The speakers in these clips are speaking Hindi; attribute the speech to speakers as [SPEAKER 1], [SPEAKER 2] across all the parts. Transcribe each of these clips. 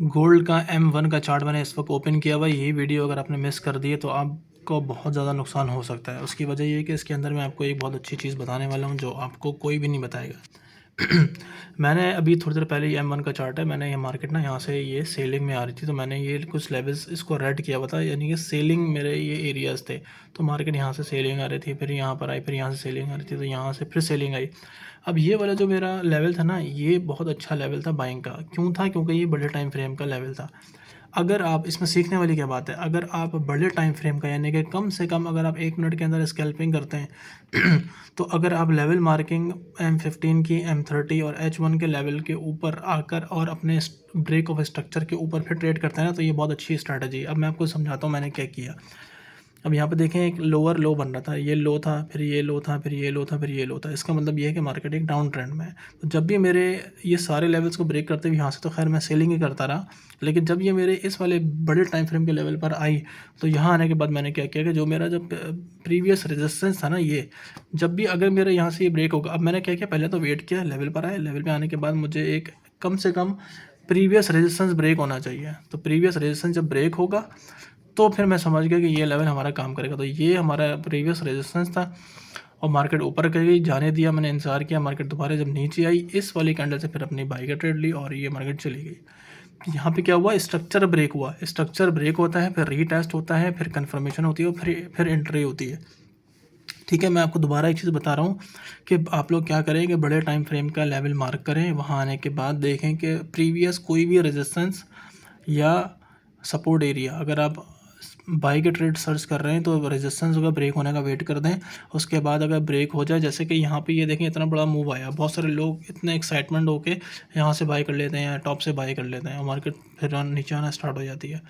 [SPEAKER 1] गोल्ड का M1 का चार्ट मैंने इस वक्त ओपन किया हुआ है। यही वीडियो अगर आपने मिस कर दी है तो आपको बहुत ज़्यादा नुकसान हो सकता है। उसकी वजह ये है कि इसके अंदर मैं आपको एक बहुत अच्छी चीज़ बताने वाला हूँ जो आपको कोई भी नहीं बताएगा। मैंने अभी थोड़ी देर पहले ये M1 का चार्ट है, मैंने ये मार्केट ना यहाँ से ये सेलिंग में आ रही थी, तो मैंने ये कुछ लेवल्स इसको रेड किया हुआ था, यानी कि सेलिंग मेरे ये एरियाज़ थे। तो मार्केट यहाँ से सेलिंग आ रही थी, फिर यहाँ पर आई, फिर यहाँ से सेलिंग आ रही थी, तो यहाँ से फिर सेलिंग आई। अब ये वाला जो मेरा लेवल था ना, ये बहुत अच्छा लेवल था बाइंग का। क्यों था? क्योंकि ये बड़े टाइम फ्रेम का लेवल था। अगर आप इसमें सीखने वाली क्या बात है, अगर आप बड़े टाइम फ्रेम का यानी कि कम से कम अगर आप 1 मिनट के अंदर स्कैल्पिंग करते हैं तो अगर आप लेवल मार्किंग M15 की, M30 और H1 के लेवल के ऊपर आकर और अपने ब्रेक ऑफ स्ट्रक्चर के ऊपर फिर ट्रेड करते हैं ना, तो ये बहुत अच्छी स्ट्रैटेजी है। अब मैं आपको समझाता हूँ मैंने क्या किया। अब यहाँ पे देखें, एक लोअर लो बन रहा था, ये लो था, फिर ये लो था, फिर ये लो था, फिर ये लो था। इसका मतलब ये है कि मार्केट एक डाउन ट्रेंड में है। तो जब भी मेरे ये सारे लेवल्स को ब्रेक करते हुए यहाँ से तो खैर मैं सेलिंग ही करता रहा, लेकिन जब ये मेरे इस वाले बड़े टाइम फ्रेम के लेवल पर आई तो यहाँ आने के बाद मैंने क्या किया कि जो मेरा जब प्रीवियस रेजिस्टेंस था ना, ये जब भी अगर मेरे यहाँ से ये ब्रेक होगा, अब मैंने क्या किया, पहले तो वेट किया, लेवल पर आए, लेवल पर आने के बाद मुझे एक कम से कम प्रीवियस रेजिस्टेंस ब्रेक होना चाहिए। तो प्रीवियस रेजिस्टेंस जब ब्रेक होगा तो फिर मैं समझ गया कि ये लेवल हमारा काम करेगा। तो ये हमारा प्रीवियस रेजिस्टेंस था और मार्केट ऊपर गई, जाने दिया, मैंने इंतज़ार किया, मार्केट दोबारा जब नीचे आई इस वाली कैंडल से फिर अपनी बाई का ट्रेड ली और ये मार्केट चली गई। यहाँ पे क्या हुआ, स्ट्रक्चर ब्रेक हुआ। स्ट्रक्चर ब्रेक होता है, फिर रीटेस्ट होता है, फिर कन्फर्मेशन होती है और फिर एंट्री होती है। ठीक है, मैं आपको दोबारा एक चीज़ बता रहा हूँ कि आप लोग क्या करें कि बड़े टाइम फ्रेम का लेवल मार्क करें, वहाँ आने के बाद देखें कि प्रीवियस कोई भी रेजिस्टेंस या सपोर्ट एरिया, अगर आप बाई के ट्रेड सर्च कर रहे हैं तो रेजिस्टेंस का ब्रेक होने का वेट कर दें। उसके बाद अगर ब्रेक हो जाए, जैसे कि यहाँ पे ये देखें इतना बड़ा मूव आया, बहुत सारे लोग इतने एक्साइटमेंट होके यहाँ से बाई कर लेते हैं, टॉप से बाई कर लेते हैं और मार्केट फिर नीचे आना स्टार्ट हो जाती है।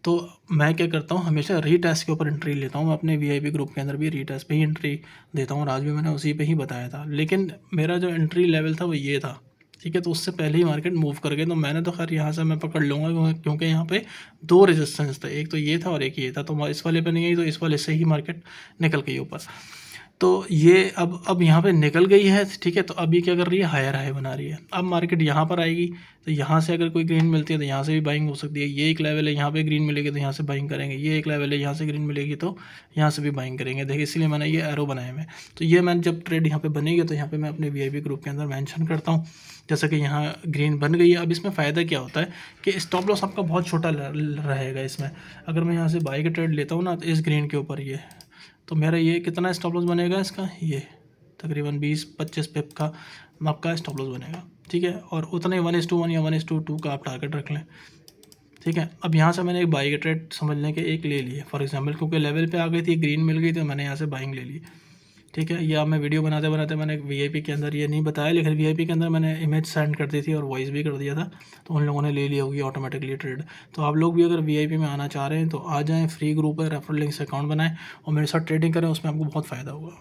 [SPEAKER 1] तो मैं क्या करता हूँ, हमेशा रीटेस्ट के ऊपर एंट्री लेता हूँ। मैं अपने वीआईपी ग्रुप के अंदर भी रीटेस्ट पे ही एंट्री देता हूँ और आज भी मैंने उसी पे ही बताया था। लेकिन मेरा जो एंट्री लेवल था वो ये था, ठीक है। तो उससे पहले ही मार्केट मूव कर गई, तो मैंने तो खैर यहाँ से मैं पकड़ लूँगा क्योंकि यहाँ पे 2 रेजिस्टेंस थे, एक तो ये था और एक ये था। तो इस वाले पे नहीं आई तो इस वाले से ही मार्केट निकल गई ऊपर। तो ये अब यहाँ पे निकल गई है, ठीक है। तो अब ये क्या कर रही है, हायर हाई बना रही है। अब मार्केट यहाँ पर आएगी तो यहाँ से अगर कोई ग्रीन मिलती है तो यहाँ से भी बाइंग हो सकती है। ये एक लेवल है, यहाँ पे ग्रीन मिलेगी तो यहाँ से बाइंग करेंगे। ये एक लेवल है, यहाँ से ग्रीन मिलेगी तो यहाँ से भी बाइंग करेंगे। देखिए, इसलिए मैंने ये एरो बनाए हुए। तो ये मैंने जब ट्रेड यहाँ पे बनेगी तो यहाँ पे मैं अपने वीआईपी ग्रुप के अंदर मेंशन करता हूँ। जैसा कि यहाँ ग्रीन बन गई है। अब इसमें फ़ायदा क्या होता है कि स्टॉप लॉस आपका बहुत छोटा रहेगा इसमें। अगर मैं यहाँ से बाई का ट्रेड लेता हूँ ना, तो इस ग्रीन के ऊपर ये, तो मेरा ये कितना स्टॉप लॉस बनेगा इसका, ये तकरीबन 20-25 पिप का आपका स्टॉप लॉस बनेगा, ठीक है। और उतने 1:1 या 1:2 का आप टारगेट रख लें, ठीक है। अब यहाँ से मैंने एक बाई का ट्रेड समझ लें कि एक ले लिए फॉर एग्जांपल, क्योंकि लेवल पे आ गई थी, ग्रीन मिल गई, तो मैंने यहाँ से बाइंग ले ली, ठीक है। या मैं वीडियो बनाते बनाते मैंने वीआईपी के अंदर ये नहीं बताया, लेकिन वीआईपी के अंदर मैंने इमेज सेंड कर दी थी और वॉइस भी कर दिया था, तो उन लोगों ने ले ली होगी ऑटोमेटिकली ट्रेड। तो आप लोग भी अगर वीआईपी में आना चाह रहे हैं तो आ जाएँ, फ्री ग्रुप है, रेफरल लिंक से अकाउंट बनाएं और मेरे साथ ट्रेडिंग करें, उसमें आपको बहुत फ़ायदा होगा।